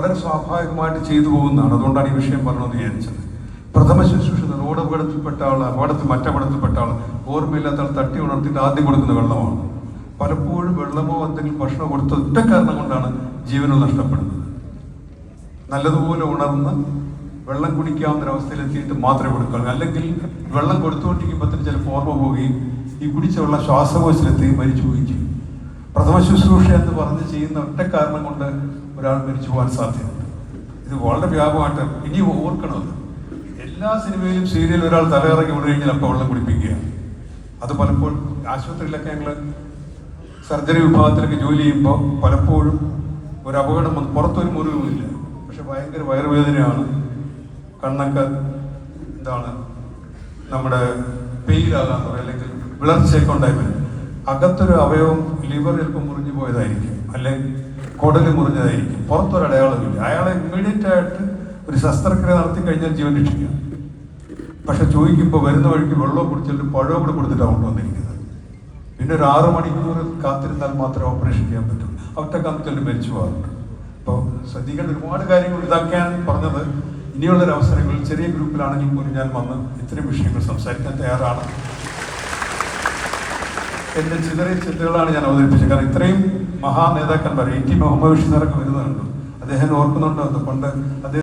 വളരെ സ്വാഭാവികമായിട്ട് ചെയ്തു പോകുന്നതാണ്. അതുകൊണ്ടാണ് ഈ വിഷയം പറഞ്ഞതെന്ന് വിചാരിച്ചത്. പ്രഥമ ശുശ്രൂഷ റോഡ് അപകടത്തിൽപ്പെട്ട ആൾ, മറ്റപകടത്തിൽപ്പെട്ട ആൾ, ഓർമ്മയില്ലാത്ത ആൾ തട്ടി ഉണർത്തിയിട്ട് ആദ്യം കൊടുക്കുന്ന വെള്ളമാണ്. പലപ്പോഴും വെള്ളമോ എന്തെങ്കിലും ഭക്ഷണം കൊടുത്ത ഒറ്റ കാരണം കൊണ്ടാണ് ജീവനോ നഷ്ടപ്പെടുന്നത്. നല്ലതുപോലെ ഉണർന്ന് വെള്ളം കുടിക്കാവുന്നൊരവസ്ഥയിലെത്തിയിട്ട് മാത്രമേ കൊടുക്കാവൂ. അല്ലെങ്കിൽ വെള്ളം കൊടുത്തുകൊണ്ടിരിക്കുമ്പോഴത്തേന് ചിലപ്പോൾ ഓർമ്മ പോവുകയും ഈ കുടിച്ച വെള്ളം ശ്വാസകോശത്തിലെത്തുകയും മരിച്ചു പോവുകയും ചെയ്യും. പ്രഥമ ശുശ്രൂഷ എന്ന് പറഞ്ഞ് ചെയ്യുന്ന ഒറ്റ കാരണം കൊണ്ട് ഒരാൾ മരിച്ചു പോകാൻ സാധ്യതയുണ്ട്. ഇത് വളരെ വ്യാപകമായിട്ട് ഇനി ഓർക്കണത്. എല്ലാ സിനിമയിലും സീരിയലും ഒരാൾ തലയിറങ്ങി വീണ് കഴിഞ്ഞാൽ അപ്പോൾ വെള്ളം കുടിപ്പിക്കുക. അത് പലപ്പോഴും ആശുപത്രിയിലൊക്കെ ഞങ്ങൾ സർജറി വിഭാഗത്തിലൊക്കെ ജോലി ചെയ്യുമ്പോൾ പലപ്പോഴും ഒരു അപകടം വന്ന് പുറത്തൊരു മുറിവുമില്ല, പക്ഷെ ഭയങ്കര വയറുവേദനയാണ്, കണ്ണൊക്കെ നമ്മുടെ പെയിലാകാൻ പറയും, അല്ലെങ്കിൽ വിളർച്ചയൊക്കെ ഉണ്ടായി വരും. അകത്തൊരു അവയവം ലിവർ ചിലപ്പോൾ മുറിഞ്ഞു പോയതായിരിക്കും, അല്ലെങ്കിൽ കുടല് മുറിഞ്ഞതായിരിക്കും, പുറത്തൊരടയാളമില്ല. അയാളെ ഇമ്മീഡിയറ്റ് ആയിട്ട് ഒരു ശസ്ത്രക്രിയ നടത്തി കഴിഞ്ഞാൽ ജീവൻ രക്ഷിക്കാം. പക്ഷെ ചോദിക്കുമ്പോൾ വരുന്ന വഴിക്ക് വെള്ളം കുടിച്ചിട്ട് പഴവും കൂടെ കൊടുത്തിട്ടാണ് കൊണ്ടുവന്നിരിക്കുന്നത്. പിന്നെ ഒരു 6 മണിക്കൂർ കാത്തിരുന്നാൽ മാത്രമേ ഓപ്പറേഷൻ ചെയ്യാൻ പറ്റൂ. ഒറ്റക്കാലത്തിൽ മരിച്ചു പോകാറുണ്ട്. അപ്പോൾ ശ്രദ്ധിക്കേണ്ട ഒരുപാട് കാര്യങ്ങൾ ഇതൊക്കെയാണ് പറഞ്ഞത്. ഇനിയുള്ളൊരു അവസരങ്ങളിൽ ചെറിയ ഗ്രൂപ്പിലാണെങ്കിൽ പോലും ഞാൻ വന്ന് ഇത്തരം വിഷയങ്ങൾ സംസാരിക്കാൻ തയ്യാറാണ്. എൻ്റെ ചിതറിയ ചിന്തകളാണ് ഞാൻ അവതരിപ്പിച്ചത്. കാരണം ഇത്രയും മഹാ നേതാക്കന്മാർ, A.T. മുഹമ്മദ് ബഷീറൊക്കെ വരുന്നുണ്ട്. അദ്ദേഹം ഓർക്കുന്നുണ്ടോ? പണ്ട് അദ്ദേഹം